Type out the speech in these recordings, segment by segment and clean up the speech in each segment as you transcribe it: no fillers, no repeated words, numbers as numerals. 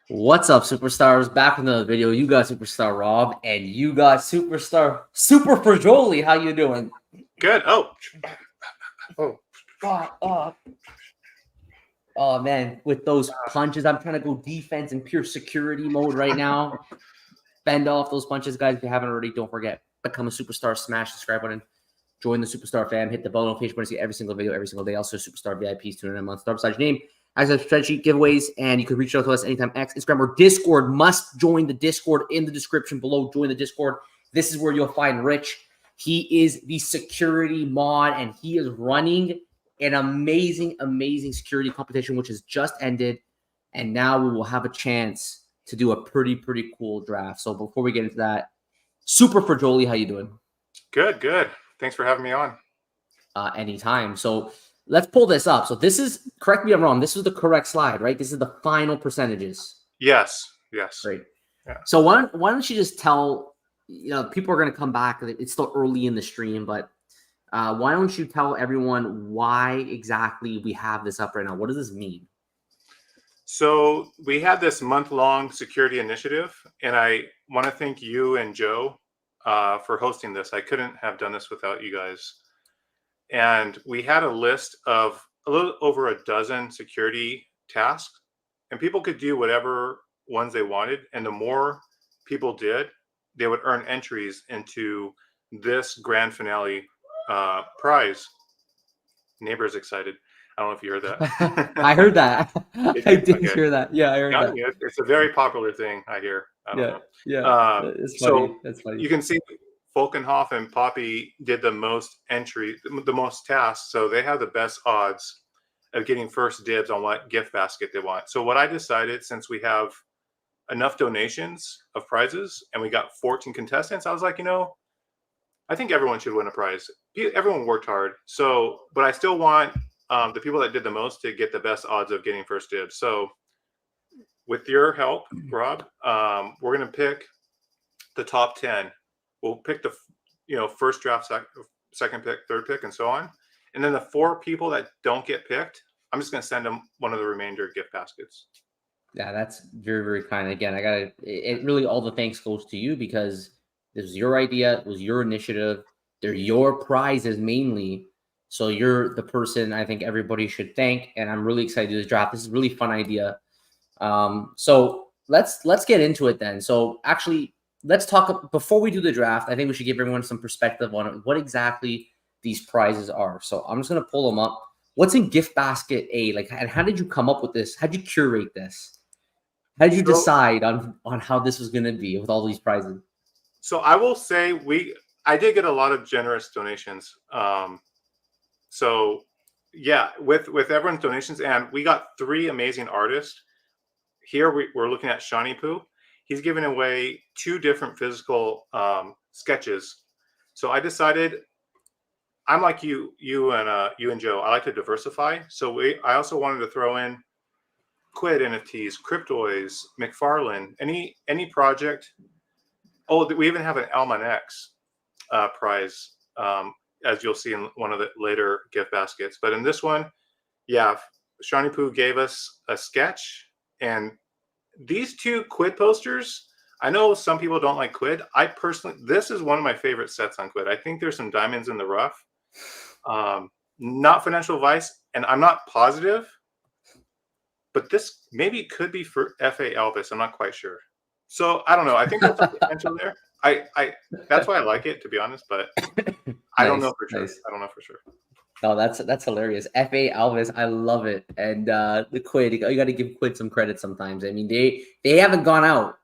What's up, superstars? Back with another video. You got Superstar Rob, and you got Superstar Super Frajoli. How you doing? Good. Oh. Oh man, with those punches, I'm trying to go defense and pure security mode right now. Fend off those punches, guys. If you haven't already, don't forget, become a superstar. Smash the subscribe button. Join the Superstar fam. Hit the bell notification button to see every single video every single day. Also, Superstar VIPs tuning in a month. Start beside your name. Access spreadsheet giveaways, and you can reach out to us anytime. X, Instagram, or Discord. Must join the Discord in the description below. Join the Discord. This is where you'll find Rich. He is the security mod, and he is running an amazing, amazing security competition, which has just ended. And now we will have a chance to do a pretty cool draft. So before we get into that, Super Frajoli, how you doing? Good. Thanks for having me on. Anytime. So let's pull this up. So this is, correct me if I'm wrong, this is the correct slide, right? This is the final percentages. Yes. Great. Yeah. So why don't you just tell, people are going to come back. It's still early in the stream, but why don't you tell everyone why exactly we have this up right now? What does this mean? So we had this month-long security initiative, and I want to thank you and Joe for hosting this. I couldn't have done this without you guys. And we had a list of a little over a dozen security tasks, and people could do whatever ones they wanted. And the more people did, they would earn entries into this grand finale prize. Neighbor's excited. I don't know if you heard that. I heard that. I did hear that. Yeah, I heard that. It's a very popular thing, I hear. I don't know. Yeah. It's funny. So That's funny. You can see Falkenhoff and Poppy did the most entry, the most tasks. So they have the best odds of getting first dibs on what gift basket they want. So what I decided, since we have enough donations of prizes and we got 14 contestants, I was like, I think everyone should win a prize. Everyone worked hard. So, but I still want the people that did the most to get the best odds of getting first dibs. So with your help, Rob, we're going to pick the top 10. We'll pick the, first draft, second pick, third pick, and so on. And then the 4 people that don't get picked, I'm just going to send them one of the remainder gift baskets. Yeah, that's very kind. Again, it really, all the thanks goes to you because this was your idea. It was your initiative. They're your prizes mainly. So you're the person I think everybody should thank. And I'm really excited to do this draft. This is a really fun idea. So let's get into it then. So actually, let's talk before we do the draft. I think we should give everyone some perspective on what exactly these prizes are. So I'm just going to pull them up. What's in gift basket A? And how did you come up with this? How did you curate this? How did you decide on how this was going to be with all these prizes? So I will say I did get a lot of generous donations. So yeah, with everyone's donations, and we got 3 amazing artists. Here we're looking at Shani Poo. He's giving away 2 different physical sketches. So I decided, I'm like you and Joe. I like to diversify. So I also wanted to throw in Quid NFTs, Cryptoids, McFarlane, any project. Oh, we even have an Almanax prize, as you'll see in one of the later gift baskets. But in this one, yeah, Shani Poo gave us a sketch. And these 2 Quid posters, I know some people don't like Quid. This is one of my favorite sets on Quid. I think there's some diamonds in the rough. Not financial advice, and I'm not positive, but this maybe could be for F.A. Elvis. I'm not quite sure. So I don't know. I think there's potential there. That's why I like it, to be honest, but I don't know for sure. I don't know for sure. No, that's hilarious. F.A. Elvis, I love it. And the Quid, you got to give Quid some credit sometimes. I mean, they haven't gone out.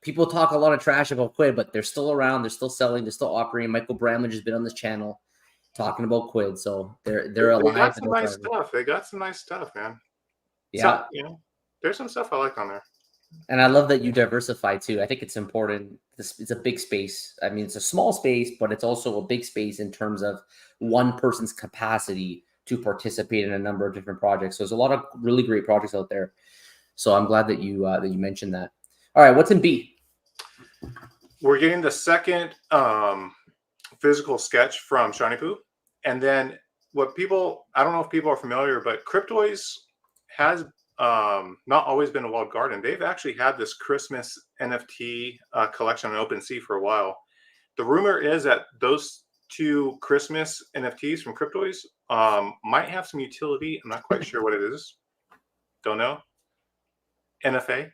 People talk a lot of trash about Quid, but they're still around. They're still selling. They're still operating. Michael Bramlage has been on this channel talking about Quid, so they're alive. They got some nice stuff. They got some nice stuff, man. Yeah, so, there's some stuff I like on there. And I love that you diversify too. I think it's important. It's a big space. I mean, it's a small space, but it's also a big space in terms of one person's capacity to participate in a number of different projects. So there's a lot of really great projects out there. So I'm glad that you mentioned that. All right, what's in B? We're getting the second physical sketch from Shani Poo. And then I don't know if people are familiar, but Cryptoids has not always been a walled garden. They've actually had this Christmas NFT collection on OpenSea for a while. The rumor is that those two Christmas NFTs from Cryptoys might have some utility. I'm not quite sure what it is. Don't know. NFA.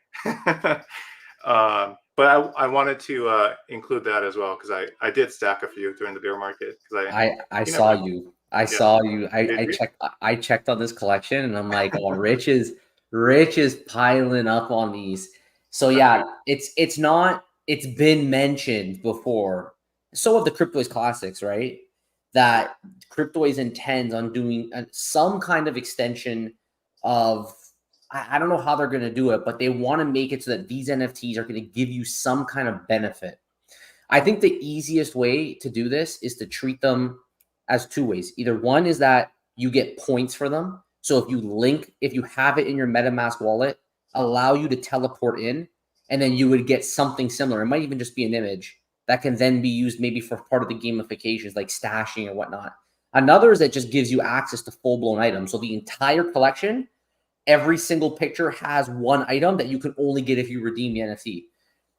But I wanted to include that as well because I did stack a few during the bear market because I saw you. I saw you. I checked on this collection and I'm like, oh, Rich is piling up on these. So yeah, it's been mentioned before. So have the Cryptoys Classics, right? That Cryptoys intends on doing some kind of extension of, I don't know how they're going to do it, but they want to make it so that these NFTs are going to give you some kind of benefit. I think the easiest way to do this is to treat them as two ways. Either one is that you get points for them. So if you have it in your MetaMask wallet, allow you to teleport in, and then you would get something similar. It might even just be an image that can then be used maybe for part of the gamifications like stashing or whatnot. Another is that just gives you access to full-blown items. So the entire collection, every single picture has one item that you can only get if you redeem the NFT.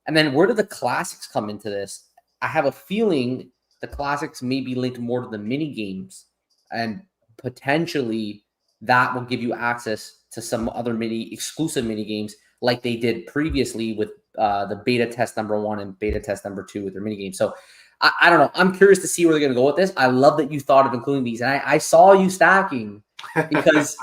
And then where do the classics come into this? I have a feeling the classics may be linked more to the mini games, and potentially that will give you access to some other exclusive mini games like they did previously with the beta test number 1 and beta test number 2 with their mini games. So I don't know. I'm curious to see where they're going to go with this. I love that you thought of including these, and I saw you stacking because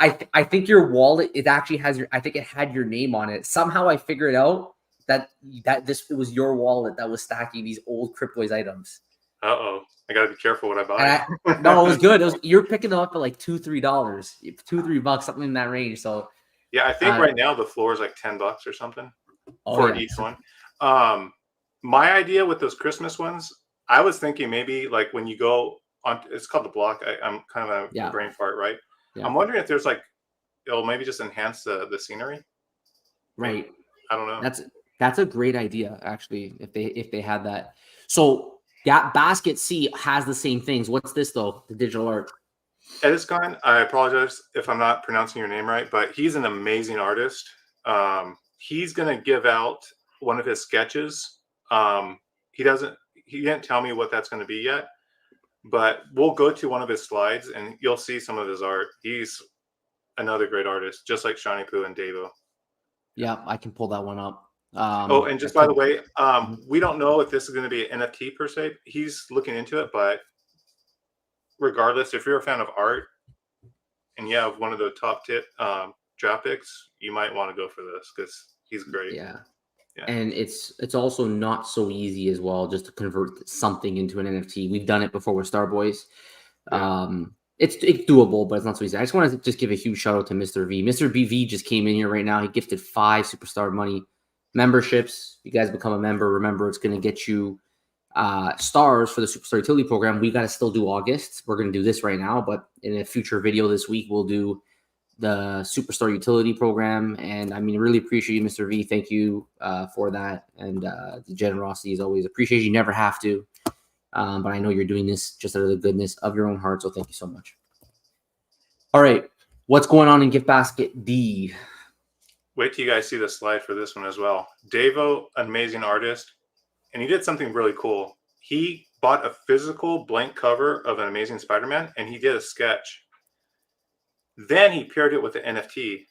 I think your wallet, it actually has I think it had your name on it. Somehow I figured out that it was your wallet that was stacking these old Cryptoys items. I gotta be careful what I buy. No, it was good. You're picking them up for like $2-3, $2-3, something in that range. So yeah, I think right now the floor is like $10 or something for each one. My idea with those Christmas ones, I was thinking maybe like when you go on, it's called the block. I'm kind of a brain fart, right? Yeah. I'm wondering if there's like, it'll maybe just enhance the scenery. Right. I don't know. That's a great idea, actually, if they had that. So yeah, Basket C has the same things. What's this though? The digital art. Ediscon, I apologize if I'm not pronouncing your name right, but he's an amazing artist. He's gonna give out one of his sketches. He didn't tell me what that's gonna be yet, but we'll go to one of his slides and you'll see some of his art. He's another great artist, just like Shiny Poo and Davo. Yeah, I can pull that one up. And just by the way, we don't know if this is going to be an NFT per se. He's looking into it, but regardless, if you're a fan of art and you have one of the top draft picks, you might want to go for this because he's great. Yeah. And it's also not so easy as well just to convert something into an NFT. We've done it before with Starboys. It's doable, but it's not so easy. I just want to just give a huge shout out to Mr. V. Mr. BV just came in here right now. He gifted 5 Superstar Money memberships. You guys become a member. Remember, it's going to get you stars for the Superstar Utility Program. We got to still do August. We're going to do this right now, but in a future video this week, we'll do the Superstar Utility Program. And I mean, really appreciate you, Mr. V. Thank you for that. And the generosity is always appreciated. You never have to. But I know you're doing this just out of the goodness of your own heart. So thank you so much. All right. What's going on in Gift Basket D? Wait till you guys see the slide for this one as well. Davo, amazing artist. And he did something really cool. He bought a physical blank cover of an Amazing Spider-Man and he did a sketch. Then he paired it with the NFT.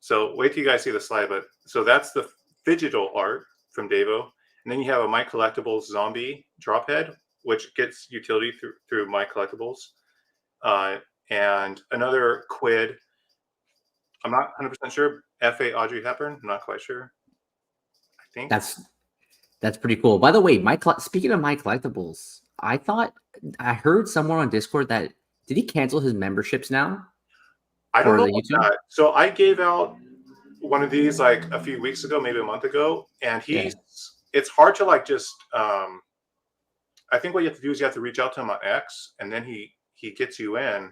So wait till you guys see the slide. But so that's the digital art from Davo. And then you have a My Collectibles zombie drop head, which gets utility through My Collectibles. And another quid. I'm not 100% sure. F.A. Audrey Hepburn. I'm not quite sure. I think that's pretty cool. By the way, speaking of My Collectibles, I heard somewhere on Discord that did he cancel his memberships now? I don't know about that. So I gave out one of these like a few weeks ago, maybe a month ago, and it's hard to like just I think what you have to do is you have to reach out to him on X and then he gets you in.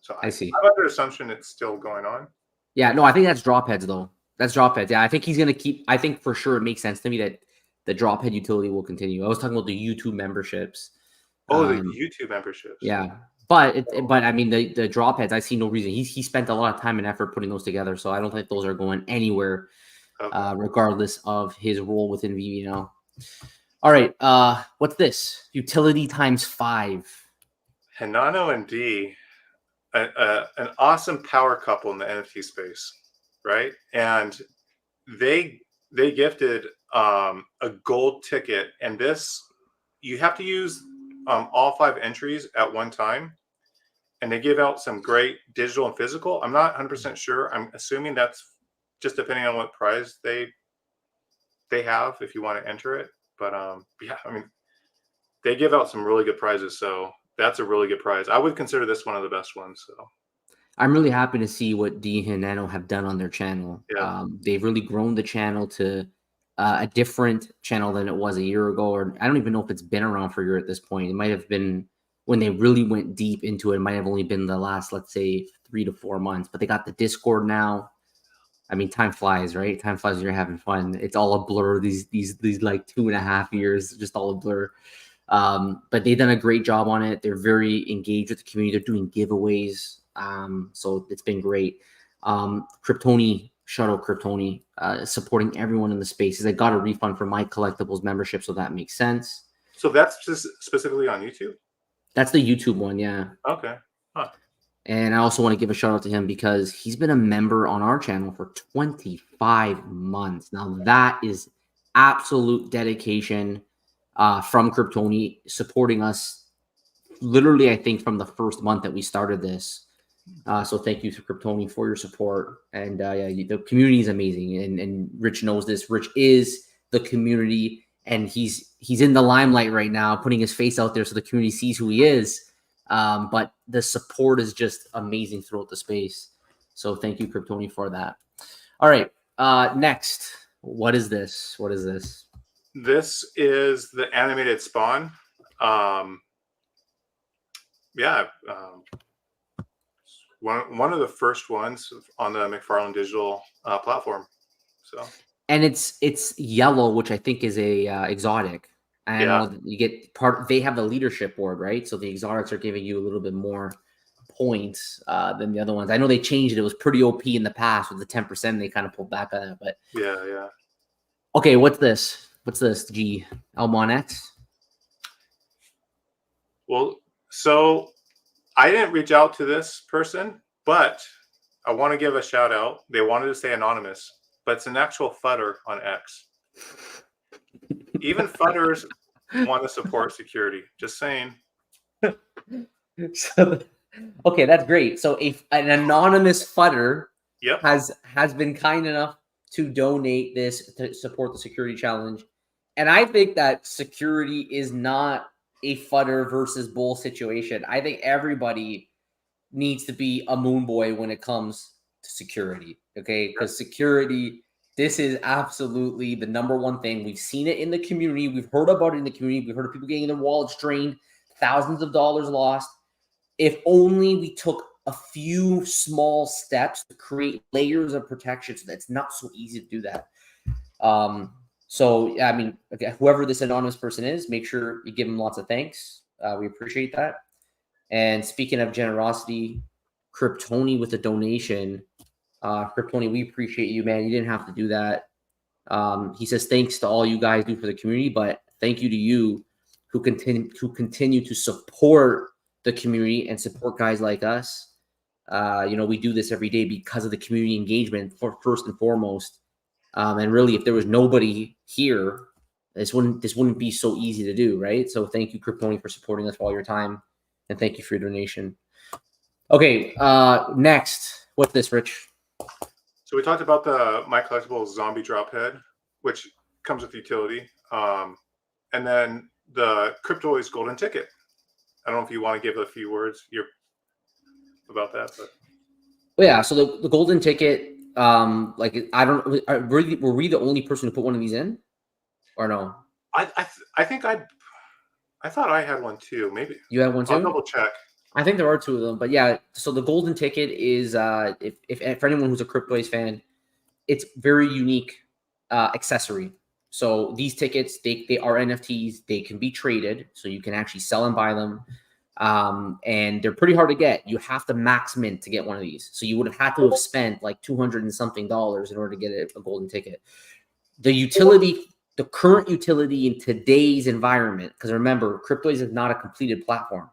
So I see. I'm under assumption it's still going on. Yeah, no, I think that's drop heads though. That's drop heads. Yeah, I think he's gonna keep. I think for sure it makes sense to me that the drop head utility will continue. I was talking about the YouTube memberships. Oh, the YouTube memberships. Yeah, But I mean the drop heads, I see no reason. He spent a lot of time and effort putting those together, so I don't think those are going anywhere, regardless of his role within VVNL. All right, what's this? Utility times 5. Hinano and D, an awesome power couple in the NFT space, right? And they gifted a gold ticket, and this you have to use all 5 entries at one time, and they give out some great digital and physical. I'm not 100% sure. I'm assuming that's just depending on what prize they have if you want to enter it. But yeah, I mean, they give out some really good prizes, so that's a really good prize. I would consider this one of the best ones. So I'm really happy to see what D and Nano have done on their channel. yeah, They've really grown the channel to a different channel than it was a year ago, or I don't even know if it's been around for a year at this point. It might have been when they really went deep into it. It might have only been the last, let's say, 3 to 4 months. But they got the Discord now. I mean, time flies, right? Time flies when you're having fun. It's all a blur. These like 2.5 years, just all a blur. But they've done a great job on it. They're very engaged with the community. They're doing giveaways. So it's been great. Kryptoni, Shuttle Kryptoni, supporting everyone in the spaces. I got a refund for my collectibles membership, so that makes sense. so that's just specifically on YouTube. That's the YouTube one, yeah. Okay. Huh. And I also want to give a shout out to him because he's been a member on our channel for 25 months. Now that is absolute dedication from Kryptoni, supporting us literally, I think, from the first month that we started this. So thank you to Kryptoni for your support. And yeah, the community is amazing. And Rich knows this. Rich is the community, and he's in the limelight right now, putting his face out there so the community sees who he is. But the support is just amazing throughout the space. So thank you, Kryptoni, for that. All right. Next, what is this? What is this? This is the animated Spawn. Yeah. One of the first ones on the McFarlane Digital platform. So. And it's yellow, which I think is a exotic. And I know you get part. They have the leadership board, right? So the exotics are giving you a little bit more points than the other ones. I know they changed it. It was pretty OP in the past with the 10%. They kind of pulled back on that, but yeah. Okay, what's this? What's this? G Elmon X. Well, so I didn't reach out to this person, but I want to give a shout out. They wanted to stay anonymous, but it's an actual futter on X. Even futters want to support security. Just saying. So, okay, that's great. So an anonymous futter has been kind enough to donate this to support the security challenge. And I think that security is not a futter versus bull situation. I think everybody needs to be a moon boy when it comes to security. Okay, because security, this is absolutely the number one thing. We've seen it in the community. We've heard about it in the community. We've heard of people getting their wallets drained, thousands of dollars lost. If only we took a few small steps to create layers of protection so that's not so easy to do that. So, I mean, okay, whoever this anonymous person is, make sure you give them lots of thanks. We appreciate that. And speaking of generosity, Kryptoni with a donation. Kryptoni, we appreciate you, man. You didn't have to do that. He says thanks to all you guys do for the community, but thank you to you who continue to support the community and support guys like us. We do this every day because of the community engagement for first and foremost. And really, if there was nobody here, this wouldn't be so easy to do, right? So thank you, Kryptoni, for supporting us for all your time, and thank you for your donation. Okay, next, what's this, Rich? So we talked about the My Collectibles Zombie Drop Head, which comes with utility, and then the Cryptoids Golden Ticket. I don't know if you want to give a few words about that, but yeah. So the Golden Ticket. I don't. Were we the only person to put one of these in, or no? I think I thought I had one too. Maybe you had one too. I'll double check. I think there are 2 of them, but yeah. So the Golden Ticket is if for anyone who's a Cryptoids fan, it's very unique accessory. So these tickets, they are NFTs. They can be traded, so you can actually sell and buy them. And they're pretty hard to get. You have to max mint to get one of these. So you would have had to have spent like $200 and something in order to get a golden ticket. The current utility in today's environment, because remember, Cryptoys is not a completed platform.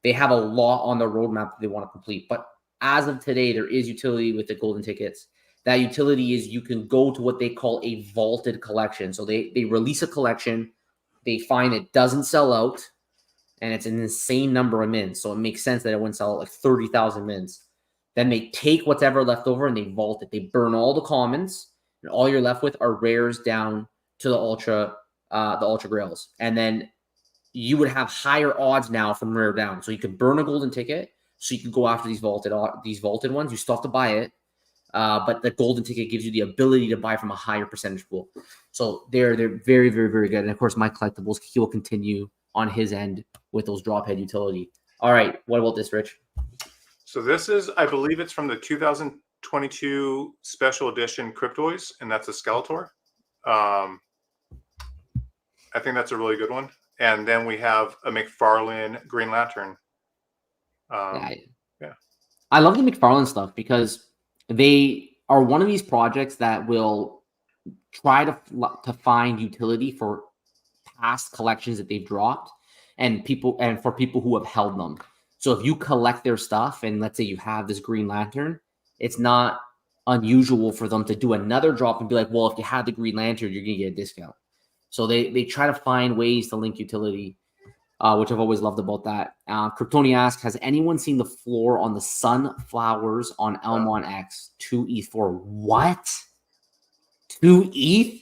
They have a lot on the roadmap that they want to complete. But as of today, there is utility with the golden tickets. That utility is you can go to what they call a vaulted collection. So they release a collection, they find it doesn't sell out, and it's an insane number of mints. So it makes sense that it wouldn't sell out like 30,000 mints. Then they take whatever left over and they vault it. They burn all the commons, and all you're left with are rares down to the ultra grails. And then you would have higher odds now from rare down. So you could burn a golden ticket, so you can go after these vaulted ones. You still have to buy it. But the golden ticket gives you the ability to buy from a higher percentage pool. So they're very, very, very good. And of course, my collectibles, he will continue on his end with those drop head utility. All right. What about this, Rich? So this is, I believe it's from the 2022 special edition Cryptoys, and that's a Skeletor. I think that's a really good one. And then we have a McFarlane Green Lantern. Yeah. I love the McFarlane stuff because they are one of these projects that will try to find utility for past collections that they've dropped and for people who have held them. So if you collect their stuff and let's say you have this Green Lantern, it's not unusual for them to do another drop and be like, well, if you had the Green Lantern, you're going to get a discount. So they try to find ways to link utility, which I've always loved about that. Kryptoni asks, has anyone seen the floor on the sunflowers on Elmon X? 2 ETH for what? 2 ETH?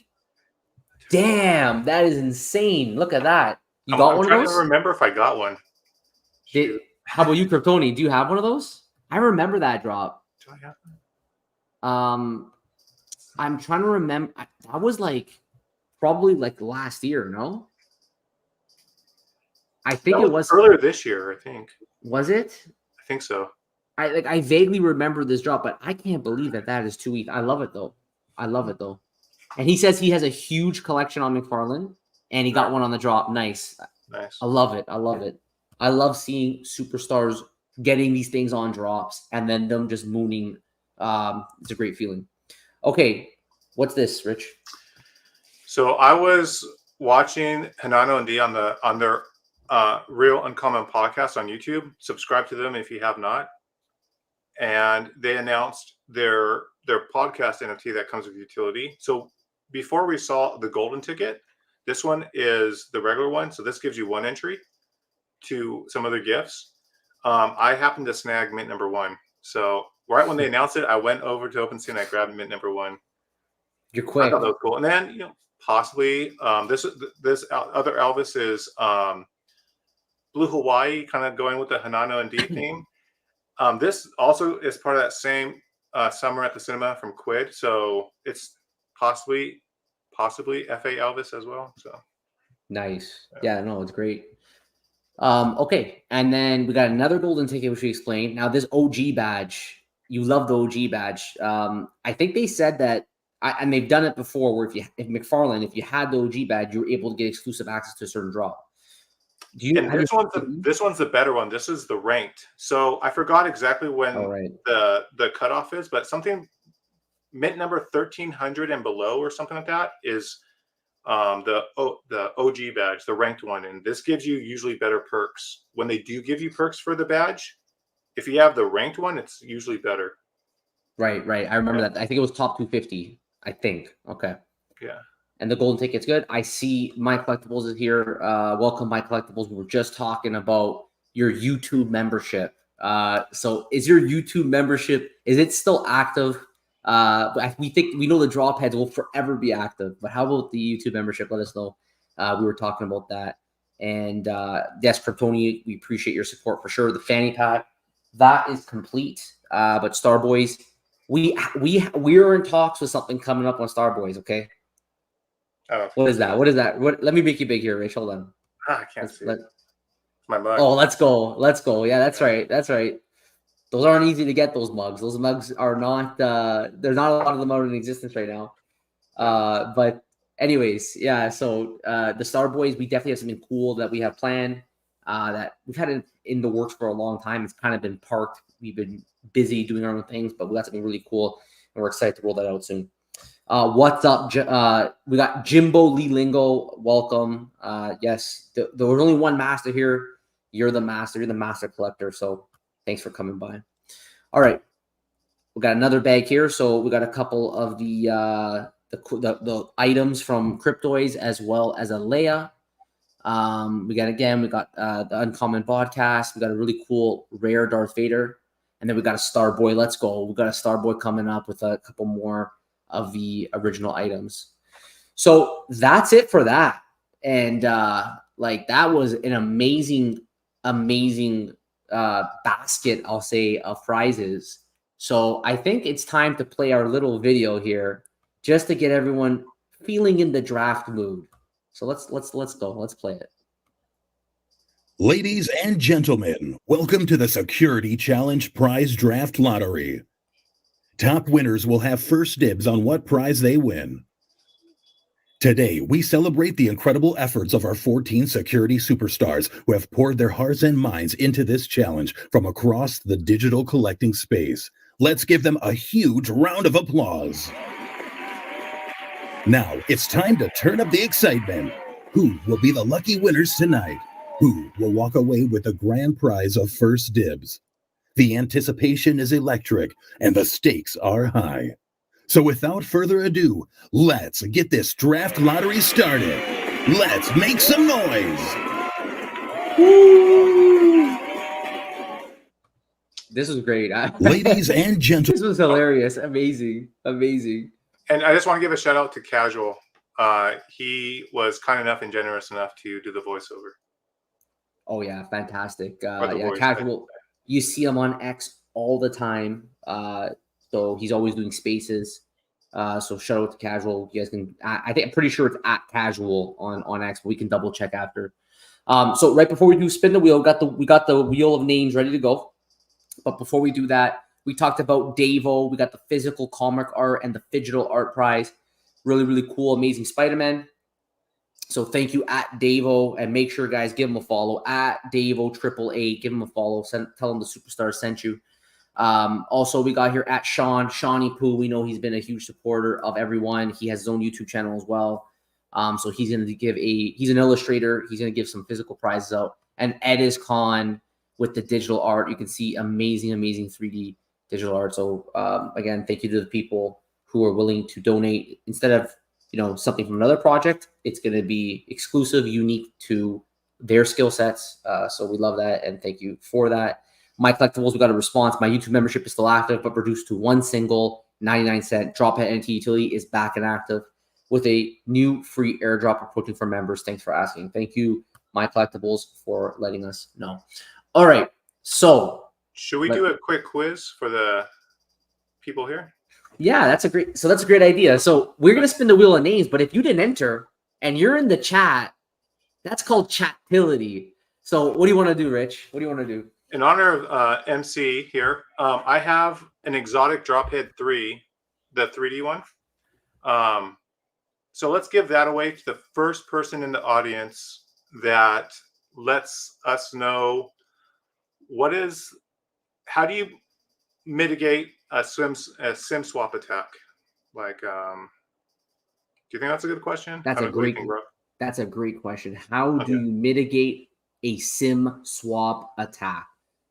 Damn, that is insane. Look at that. You got one of those? I'm trying to remember if I got one. How about you, Kryptoni? Do you have one of those? I remember that drop. Do I have one? I'm trying to remember. That was like probably like last year, no? I think it was earlier this year, I think. Was it? I think so. I vaguely remember this drop, but I can't believe that is 2 ETH. I love it though. And he says he has a huge collection on McFarlane, and he got one on the drop. Nice. I love it. I love seeing superstars getting these things on drops and then them just mooning. It's a great feeling. Okay, what's this, Rich? So I was watching Hanano and D on their Real Uncommon podcast on YouTube. Subscribe to them if you have not. And they announced their podcast NFT that comes with utility. So before we saw the golden ticket, this one is the regular one. So this gives you one entry to some other gifts. I happened to snag mint number 1. So right when they announced it, I went over to OpenSea and I grabbed mint number 1. You're quick. I thought that was cool. And then, possibly this other Elvis is Blue Hawaii, kind of going with the Hanano and D theme. This also is part of that same Summer at the Cinema from Quid. So it's possibly FA Elvis as well. So nice. Yeah, no, it's great. Okay, and then we got another golden ticket, which we explained. Now this OG badge, you love the OG badge. I think they said that, and they've done it before, where if McFarlane, if you had the OG badge, you were able to get exclusive access to a certain drop. This one's the better one. This is the ranked. So I forgot exactly when the cutoff is, but something mint number 1300 and below or something like that is the OG badge, the ranked one, and this gives you usually better perks. When they do give you perks for the badge, if you have the ranked one, it's usually better. Right. I remember that. I think it was top 250. I think. Okay. Yeah. And the golden ticket's good. I see My Collectibles is here. Welcome, My Collectibles. We were just talking about your YouTube membership. So is your YouTube membership, is it still active? We know the drop heads will forever be active, but how about the YouTube membership? Let us know. We were talking about that. And yes, Kryptoni, we appreciate your support for sure. The fanny pack, that is complete. But Starboys, we are in talks with something coming up on Starboys, okay? Oh, what is that? Let me make you big here, Rich. Hold on. I can't see it. My mug. Oh, let's go. Yeah, that's right. Those aren't easy to get, those mugs. Those mugs are not, there's not a lot of them out in existence right now. But anyways, yeah, so the Starboys, we definitely have something cool that we have planned. that we've had in the works for a long time. It's kind of been parked. We've been busy doing our own things, but we got something really cool, and we're excited to roll that out soon. What's up? We got Jimbo Lee Lingo. Welcome. Yes, there was only one master here. You're the master. You're the master collector. So thanks for coming by. All right, we got another bag here. So we got a couple of the items from Cryptoids as well as a Leia. We got the Uncommon Podcast. We got a really cool rare Darth Vader, and then we got a Starboy. Let's go. We got a Starboy coming up with a couple more of the original items. So that's it for that. And that was an amazing basket, I'll say, of prizes. So I think it's time to play our little video here just to get everyone feeling in the draft mood. So let's go. Let's play it. Ladies and gentlemen, welcome to the Security Challenge Prize Draft Lottery. Top winners will have first dibs on what prize they win. Today, we celebrate the incredible efforts of our 14 security superstars who have poured their hearts and minds into this challenge from across the digital collecting space. Let's give them a huge round of applause. Now, it's time to turn up the excitement. Who will be the lucky winners tonight? Who will walk away with the grand prize of first dibs? The anticipation is electric and the stakes are high. So without further ado, let's get this draft lottery started. Let's make some noise. Woo! This was great. Ladies and gentlemen. This was hilarious. Amazing. And I just want to give a shout out to Casual. He was kind enough and generous enough to do the voiceover. Oh yeah, fantastic. Voice, Casual. You see him on X all the time. So he's always doing spaces. So shout out to Casual. You guys can. I'm pretty sure it's at Casual on X, but we can double check after. So right before we do spin the wheel, we got the wheel of names ready to go. But before we do that, we talked about Davo. We got the physical comic art and the digital art prize. Really cool, amazing Spider-Man. So thank you at Davo, and make sure, guys, give him a follow at Davo888. Give him a follow. Tell him the superstar sent you. Also, we got here at Shawnee Poo. We know he's been a huge supporter of everyone. He has his own YouTube channel as well. So he's going to give he's an illustrator. He's going to give some physical prizes out. And Ed is Con with the digital art. You can see amazing 3D digital art. So again, thank you to the people who are willing to donate. Instead of something from another project, it's going to be exclusive, unique to their skill sets. So we love that, and thank you for that. My collectibles, we got a response. My YouTube membership is still active, but reduced to one single 99-cent Drophead NT utility is back and active with a new free airdrop approaching for members. Thanks for asking. Thank you, My Collectibles, for letting us know. All right, so should we do a quick quiz for the people here? Yeah, that's a great idea. So we're gonna spin the wheel of names, but if you didn't enter and you're in the chat, that's called chatility. So what do you want to do, Rich? What do you want to do? In honor of MC here, I have an exotic Drophead 3, the 3D one. So let's give that away to the first person in the audience that lets us know how do you mitigate a sim swap attack? Like, do you think that's a good question? That's a great question. How do you mitigate a sim swap attack?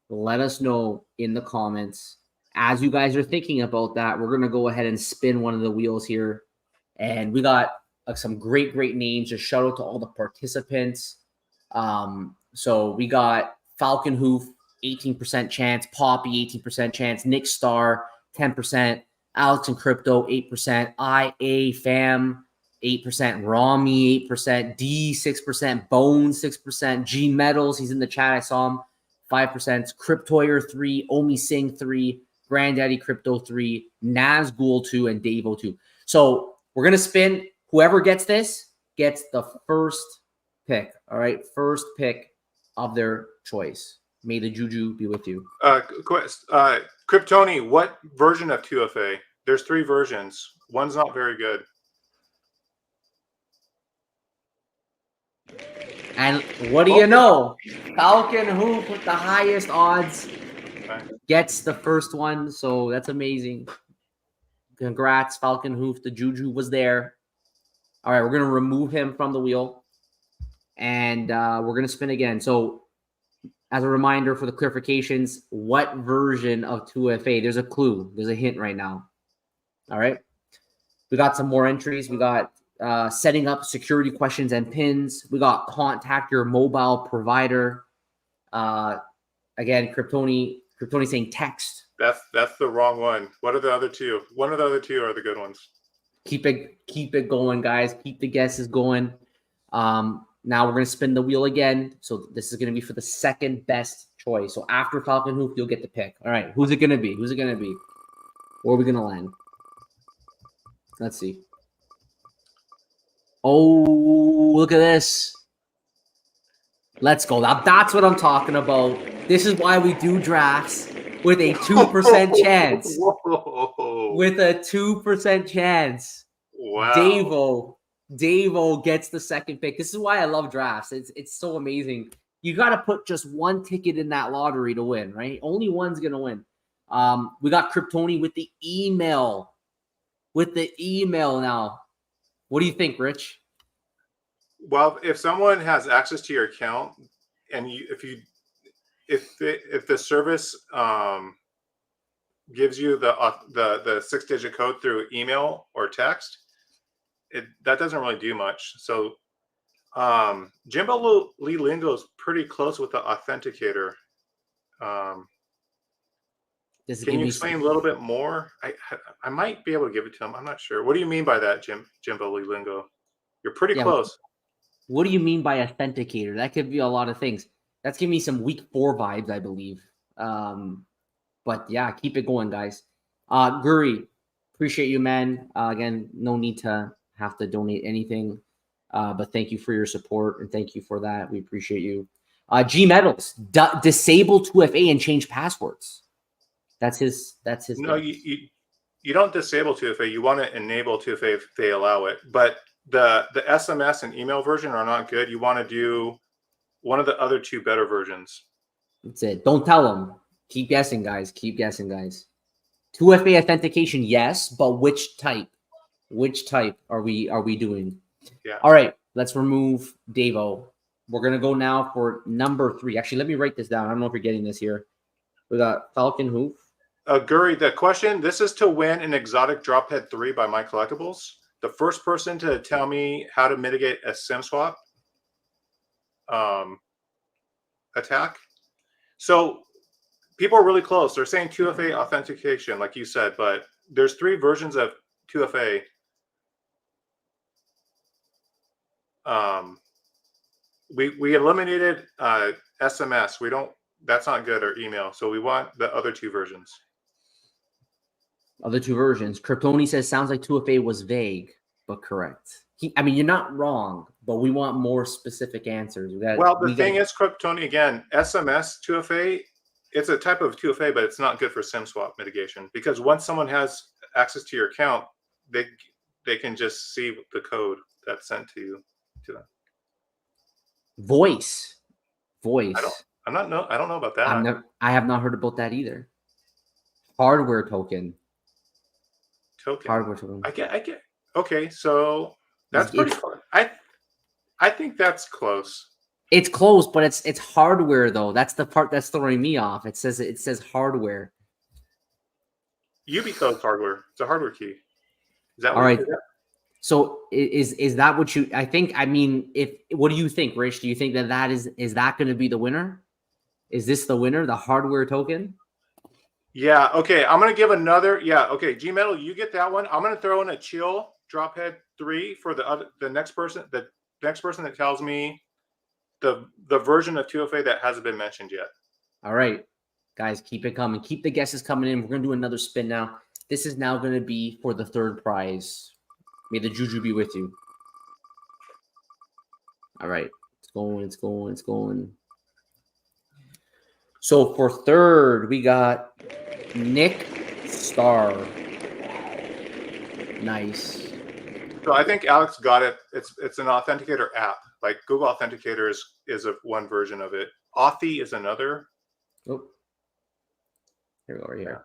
Let us know in the comments. As you guys are thinking about that, we're going to go ahead and spin one of the wheels here. And we got some great names. Just shout out to all the participants. So we got Falcon Hoof, 18% chance, Poppy, 18% chance, Nick Star, 10%, Alex and Crypto, 8%, IA Fam, 8%, Rami, 8%, D, 6%, Bone, 6%, G Metals, he's in the chat, I saw him, 5%, Cryptoyer 3, Omi Singh 3, Granddaddy Crypto 3, Nazgul 2, and Davo 2. So we're going to spin. Whoever gets this gets the first pick, all right? First pick of their choice. May the juju be with you. Kryptoni, what version of 2FA? There's 3 versions. One's not very good. And what do you know? Falcon Hoop with the highest odds gets the first one. So that's amazing. Congrats, Falcon Hoof. The Juju was there. All right, we're going to remove him from the wheel. And we're going to spin again. So as a reminder for the clarifications, what version of 2FA? There's a clue. There's a hint right now. All right. We got some more entries. We got setting up security questions and pins. We got contact your mobile provider. Again, Kryptoni saying text. That's the wrong one. What are the other two? One of the other two are the good ones. Keep it going, guys. Keep the guesses going. Now we're gonna spin the wheel again. So this is gonna be for the second best choice. So after Falcon Hoof, you'll get the pick. All right, who's it gonna be? Who's it gonna be? Where are we gonna land? Let's see. Oh, look at this. Let's go. Now that's what I'm talking about. This is why we do drafts with a 2% chance. Whoa. With a 2% chance. Wow. Davo gets the second pick. This is why I love drafts. It's so amazing. You got to put just one ticket in that lottery to win, right? Only one's going to win. We got Kryptoni with the email. With the email now. What do you think, Rich? Well, if someone has access to your account and if the service gives you the 6-digit code through email or text, that doesn't really do much. So Jimbo Lee Lingo is pretty close with the authenticator. Can you explain a little bit more? I might be able to give it to him. I'm not sure. What do you mean by that, Jimbo Lee Lingo? You're pretty close. What do you mean by authenticator? That could be a lot of things. That's giving me some week 4 vibes, I believe. But yeah, keep it going, guys. Guri, appreciate you, man. Again, no need to have to donate anything. But thank you for your support and thank you for that. We appreciate you. G Metals, disable 2FA and change passwords. That's his. No, you don't disable 2FA. You want to enable 2FA if they allow it. But the SMS and email version are not good. You want to do one of the other two better versions. That's it. Don't tell them. Keep guessing, guys. Keep guessing, guys. 2FA authentication, yes, but which type? Which type are we doing? Yeah. All right, let's remove Davo. We're gonna go now for number 3. Actually, let me write this down. I don't know if you're getting this here. We got Falcon Hoof. Guri, the question, this is to win an exotic Drophead 3 by My Collectibles. The first person to tell me how to mitigate a SIM swap attack. So people are really close. They're saying 2FA authentication, like you said, but there's 3 versions of 2FA. We eliminated SMS. That's not good, or email. So we want the other 2 versions. Other 2 versions. Kryptoni says sounds like 2FA was vague, but correct. You're not wrong, but we want more specific answers. The thing is, Kryptoni, again, SMS 2FA, it's a type of 2FA, but it's not good for SIM swap mitigation because once someone has access to your account, they can just see the code that's sent to them. Voice. I don't know about that. I have not heard about that either. Hardware token. Hardware token. I get. Okay, so that's pretty close. I think that's close. It's close, but it's hardware though. That's the part that's throwing me off. It says hardware. Ubicode's hardware. It's a hardware key. Is that all right? So is that what you? I think. What do you think, Rich? Do you think that is that going to be the winner? Is this the winner? The hardware token? Yeah. Okay. I'm gonna give another. Yeah. Okay. G Metal, you get that one. I'm gonna throw in a chill Drophead 3 for the next person. The next person that tells me the version of 2FA that hasn't been mentioned yet. All right, guys, keep it coming. Keep the guesses coming in. We're gonna do another spin now. This is now gonna be for the 3rd prize. May the juju be with you. All right, it's going. So for 3rd, we got Nick Starr. Nice. So I think Alex got it. It's an authenticator app, Like Google Authenticator is one version of it. Authy is another. Oh, here we go, right here. Yeah.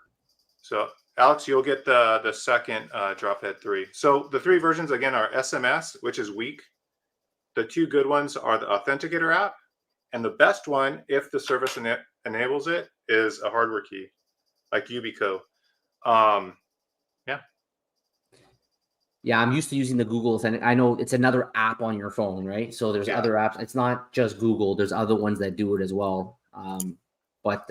So Alex, you'll get the second Drophead 3. So the 3 versions again are SMS, which is weak. The 2 good ones are the Authenticator app, and the best one, if the service enables it, is a hardware key, like Yubico. Yeah. Yeah, I'm used to using the Googles, and I know it's another app on your phone, right? So there's other apps. It's not just Google. There's other ones that do it as well. But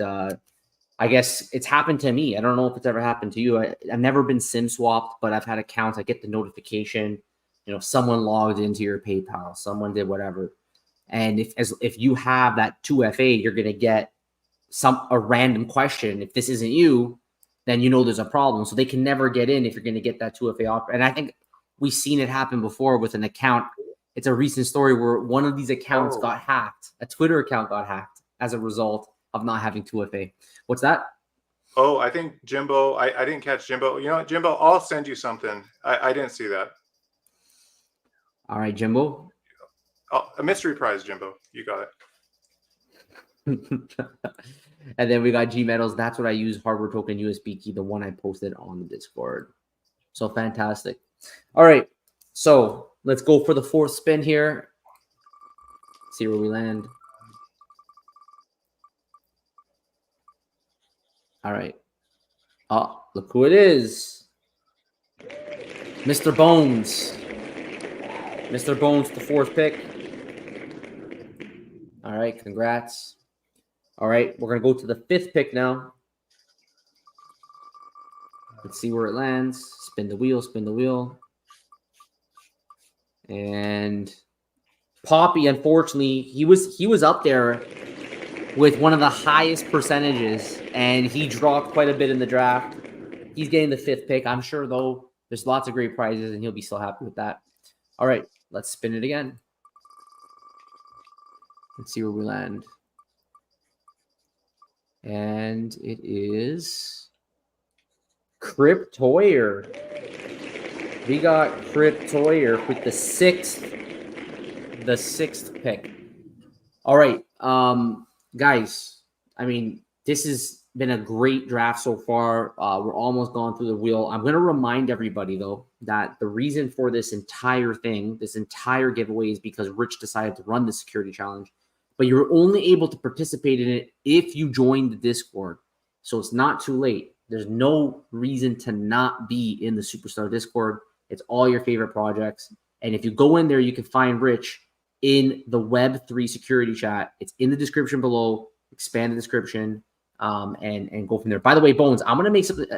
I guess it's happened to me. I don't know if it's ever happened to you. I've never been SIM swapped, but I've had accounts. I get the notification, someone logged into your PayPal, someone did whatever. And if you have that 2FA, you're going to get a random question. If this isn't you, then there's a problem. So they can never get in if you're going to get that 2FA offer. And I think we've seen it happen before with an account. It's a recent story where one of these accounts got hacked. A Twitter account got hacked as a result of not having 2FA. What's that? Oh, I think Jimbo, I didn't catch Jimbo. You know what, Jimbo, I'll send you something. I didn't see that. All right, Jimbo. Oh, a mystery prize, Jimbo. You got it. And then we got G Metals. That's what I use. Hardware token USB key, the one I posted on the Discord. So fantastic. All right. So let's go for the 4th spin here. See where we land. All right. Oh, look who it is. Mr. Bones. Mr. Bones, the 4th pick. All right. Congrats. All right, we're going to go to the 5th pick now. Let's see where it lands. Spin the wheel, spin the wheel. And Poppy, unfortunately, he was up there with one of the highest percentages, and he dropped quite a bit in the draft. He's getting the 5th pick. I'm sure, though, there's lots of great prizes, and he'll be still happy with that. All right, let's spin it again. Let's see where we land. And it is Cryptoyer. We got Cryptoyer with the 6th pick. All right, guys. I mean, this has been a great draft so far. We're almost gone through the wheel. I'm going to remind everybody, though, that the reason for this entire thing, this entire giveaway, is because Rich decided to run the security challenge. But you're only able to participate in it if you join the Discord. So it's not too late. There's no reason to not be in the Superstar Discord. It's all your favorite projects. And if you go in there, you can find Rich in the Web3 security chat. It's in the description below. Expand the description and go from there. By the way, Bones, I'm gonna make something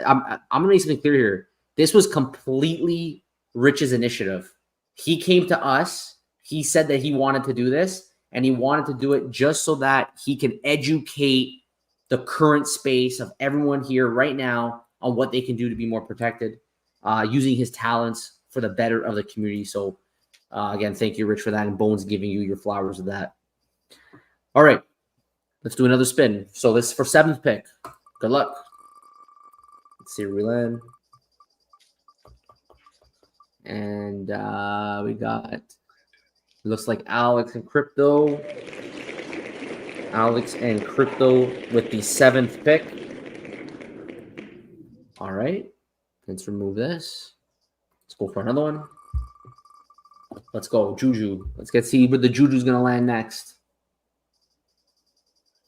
clear here. This was completely Rich's initiative. He came to us. He said that he wanted to do this. And he wanted to do it just so that he can educate the current space of everyone here right now on what they can do to be more protected, using his talents for the better of the community. So, again, thank you, Rich, for that, and Bones giving you your flowers of that. All right, let's do another spin. So this is for 7th pick. Good luck. Let's see where we land. And we got... Looks like Alex and Crypto. Alex and Crypto with the 7th pick. All right. Let's remove this. Let's go for another one. Let's go. Juju. Let's see where the Juju's going to land next.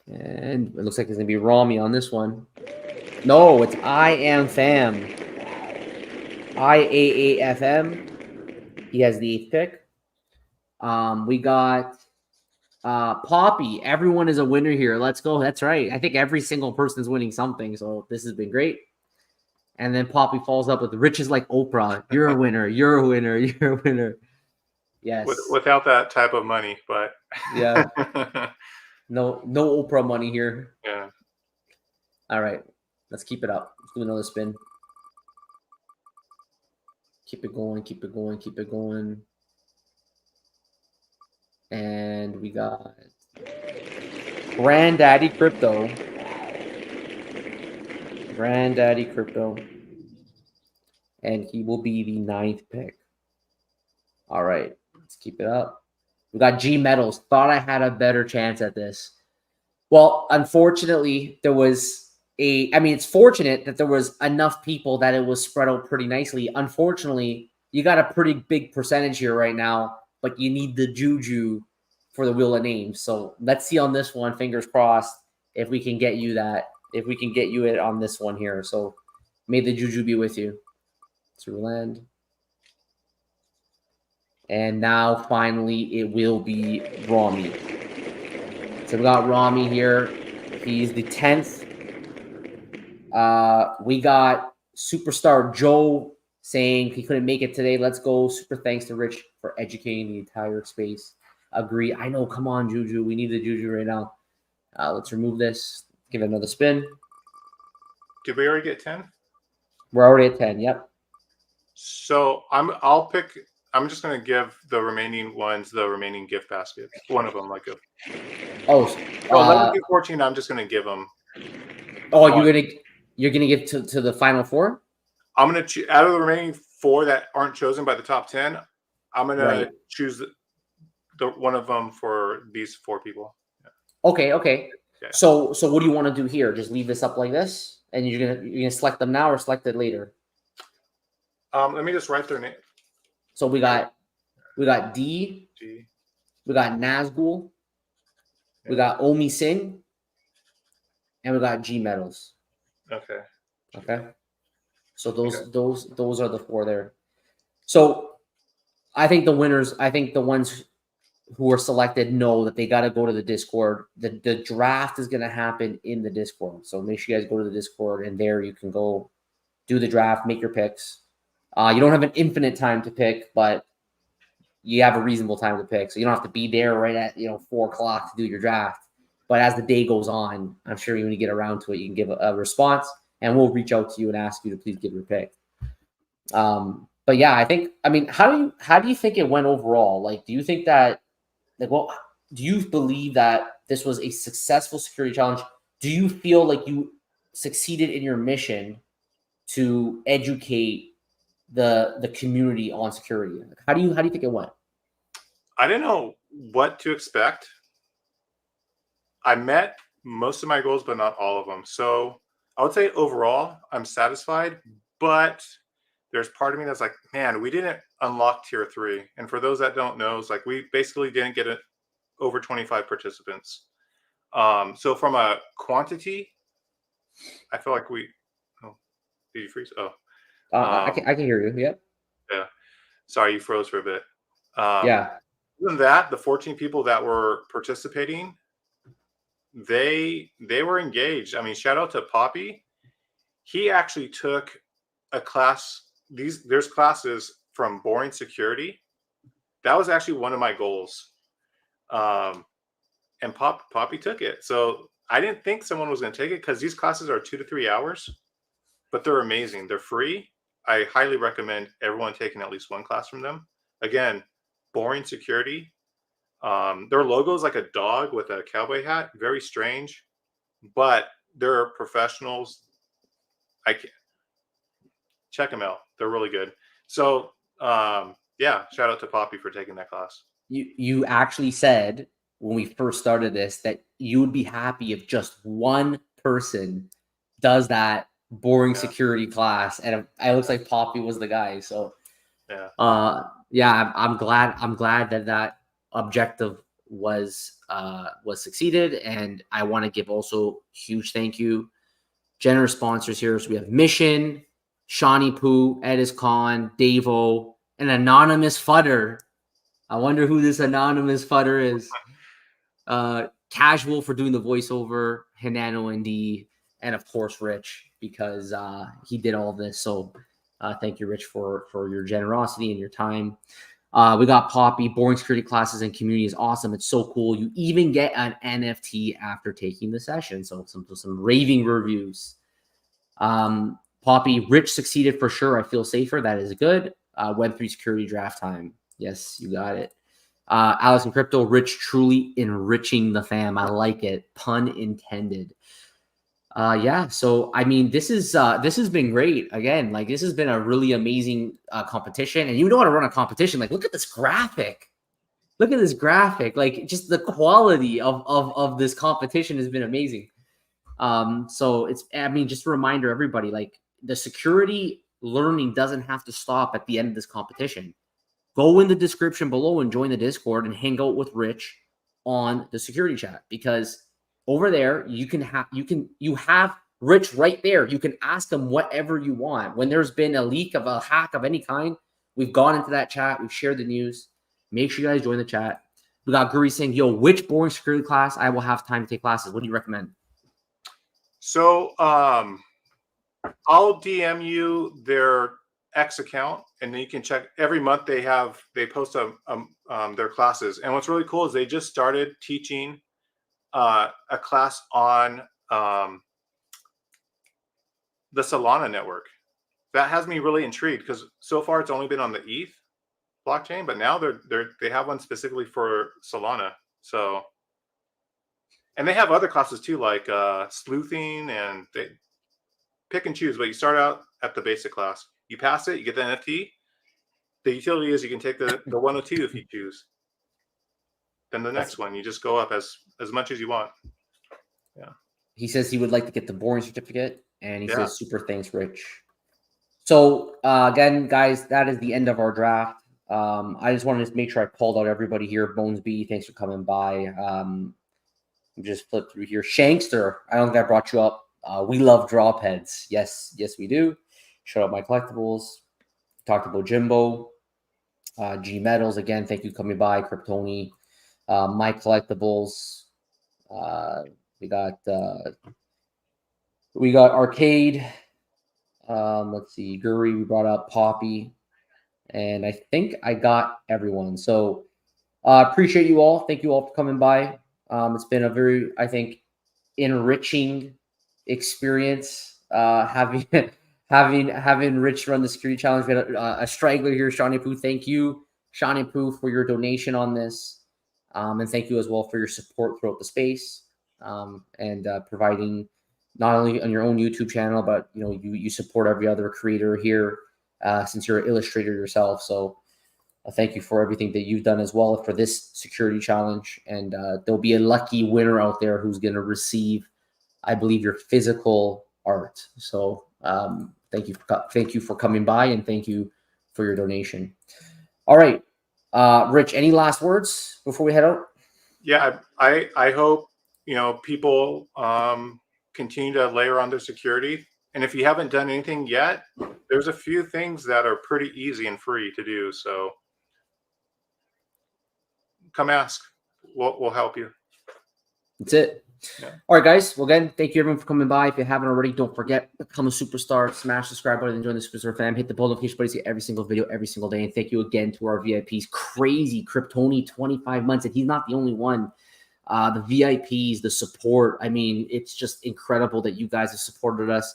And it looks like it's going to be Rami on this one. No, it's I Am Fam. IAAFM. He has the 8th pick. We got Poppy. Everyone is a winner here. Let's go. That's right. I think every single person is winning something. So this has been great. And then Poppy follows up with Rich is like Oprah. You're a winner. You're a winner. You're a winner. Yes. Without that type of money, but yeah. No Oprah money here. Yeah. All right. Let's keep it up. Let's do another spin. Keep it going. Keep it going. Keep it going. And we got Granddaddy Crypto. Granddaddy Crypto. And he will be the 9th pick. All right. Let's keep it up. We got G Metals. Thought I had a better chance at this. Well, unfortunately, there was I mean, it's fortunate that there was enough people that it was spread out pretty nicely. Unfortunately, you got a pretty big percentage here right now, but you need the juju for the wheel of names. So let's see on this one, fingers crossed, if we can get you that, if we can get you it on this one here. So may the juju be with you. Through land. And now finally it will be Rami. So we got Rami here. He's the 10th. We got Superstar Joe saying he couldn't make it today. Let's go. Super thanks to Rich for educating the entire space. Agree. I know. Come on, Juju. We need the Juju right now. Let's remove this. Give it another spin. Did we already get 10? We're already at 10. Yep. So I'm just gonna give the remaining ones the remaining gift basket. One of them, like a. Oh, 11 through 14. I'm just gonna give them. Oh, you're gonna give to the final four? I'm gonna out of the remaining 4 that aren't chosen by the top 10. I'm gonna choose the one of them for these 4 people. Yeah. Okay. So what do you want to do here? Just leave this up like this, and you're gonna select them now or select it later? Let me just write their name. So we got D, G. we got Nazgul, we got Omi Singh, and we got G Metals. Okay. So those are the 4 there. So I think the winners, I think the ones who are selected know that they got to go to the Discord. The draft is going to happen in the Discord. So make sure you guys go to the Discord, and there you can go do the draft, make your picks. You don't have an infinite time to pick, but you have a reasonable time to pick. So you don't have to be there right at 4 o'clock to do your draft. But as the day goes on, I'm sure when you get around to it, you can give a response, and we'll reach out to you and ask you to please give your pick. But yeah, I mean, how do you think it went overall? Like, do you think that, do you believe that this was a successful security challenge? Do you feel like you succeeded in your mission to educate the community on security? Like, how do you think it went? I didn't know what to expect. I met most of my goals, but not all of them. So I would say overall, I'm satisfied, but there's part of me that's like, man, we didn't unlock tier 3. And for those that don't know, it's like we basically didn't get over 25 participants. So from a quantity, I feel like did you freeze? Oh, I can hear you. Yep. Yeah. Sorry, you froze for a bit. Yeah. Other than that, the 14 people that were participating, they were engaged. I mean, shout out to Poppy. He actually took a class. There's classes from boring security. That was actually one of my goals. And Poppy took it. So I didn't think someone was going to take it because these classes are 2 to 3 hours, but they're amazing. They're free. I highly recommend everyone taking at least one class from them. Again, boring security. Their logo is like a dog with a cowboy hat. Very strange, but they're professionals. I can't check them out. They're really good. So yeah, shout out to Poppy for taking that class. You actually said when we first started this that you would be happy if just one person does that boring security class, and it looks like Poppy was the guy. So yeah, I'm glad that objective was succeeded, and I want to give also huge thank you, generous sponsors here. So we have Mission, Shawnee Poo, Edis Khan, Davo, an anonymous fudder. I wonder who this anonymous fudder is. Casual for doing the voiceover, Hinano and D, and of course Rich, because he did all this. So thank you, Rich, for your generosity and your time. We got Poppy. Boring security classes and community is awesome. It's so cool. You even get an NFT after taking the session. So some raving reviews. Poppy, Rich succeeded for sure. I feel safer. That is good. Web3 security draft time. Yes, you got it. Alex and Crypto, Rich truly enriching the fam. I like it. Pun intended. Yeah, so I mean, this has been great. Again, like this has been a really amazing competition. And you know how to run a competition. Like, look at this graphic. look at this graphic. Like, just the quality of this competition has been amazing. So it's, I mean, just a reminder, everybody, like, the security learning doesn't have to stop at the end of this competition. Go in the description below and join the Discord and hang out with Rich on the security chat, because over there you have Rich right there. You can ask him whatever you want. When there's been a leak of a hack of any kind, we've gone into that chat, we've shared the news. Make sure you guys join the chat. We got Guri saying, yo, which boring security class I will have time to take classes? What do you recommend? So I'll DM you their X account, and then you can check every month. They post their classes, and what's really cool is they just started teaching a class on the Solana network. That has me really intrigued, because so far it's only been on the ETH blockchain, but now they have one specifically for Solana. So, and they have other classes too, like sleuthing, and they pick and choose. But you start out at the basic class. You pass it, you get the NFT. The utility is you can take the 102 if you choose. Then the next one, you just go up as much as you want. Yeah. He says he would like to get the boring certificate, and he says, super thanks, Rich. So again, guys, that is the end of our draft. I just wanted to make sure I called out everybody here. Bones B, thanks for coming by. Just flip through here. Shankster, I don't think I brought you up. We love drop heads. Yes, we do. Shout out My Collectibles. Talked about Jimbo. G Metals, again, thank you for coming by. Kryptoni. My Collectibles. We got Arcade. Let's see. Guri, we brought up Poppy. And I think I got everyone. So appreciate you all. Thank you all for coming by. It's been a very, I think, enriching experience having Rich run the security challenge. We had a straggler here, Shawnee Poo. Thank you, Shawnee Poo, for your donation on this. And thank you as well for your support throughout the space, and providing not only on your own YouTube channel, but you support every other creator here, since you're an illustrator yourself. So thank you for everything that you've done as well for this security challenge. And there'll be a lucky winner out there who's going to receive, I believe, your physical art. So thank you for coming by, and thank you for your donation. All right, Rich, any last words before we head out? Yeah, I hope people continue to layer on their security. And if you haven't done anything yet, there's a few things that are pretty easy and free to do. So come ask. We'll help you. That's it. Yeah. All right, guys. Well, again, thank you everyone for coming by. If you haven't already, don't forget, become a superstar, smash the subscribe button, and join the Superstar fam. Hit the bell notification button to see every single video every single day. And thank you again to our VIPs. Crazy Kryptoni, 25 months, and he's not the only one. The VIPs, the support. I mean, it's just incredible that you guys have supported us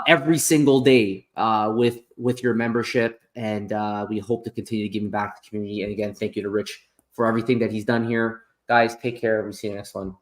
every single day with your membership, and we hope to continue giving back to the community. And again, thank you to Rich for everything that he's done here. Guys, take care. We'll see you next one.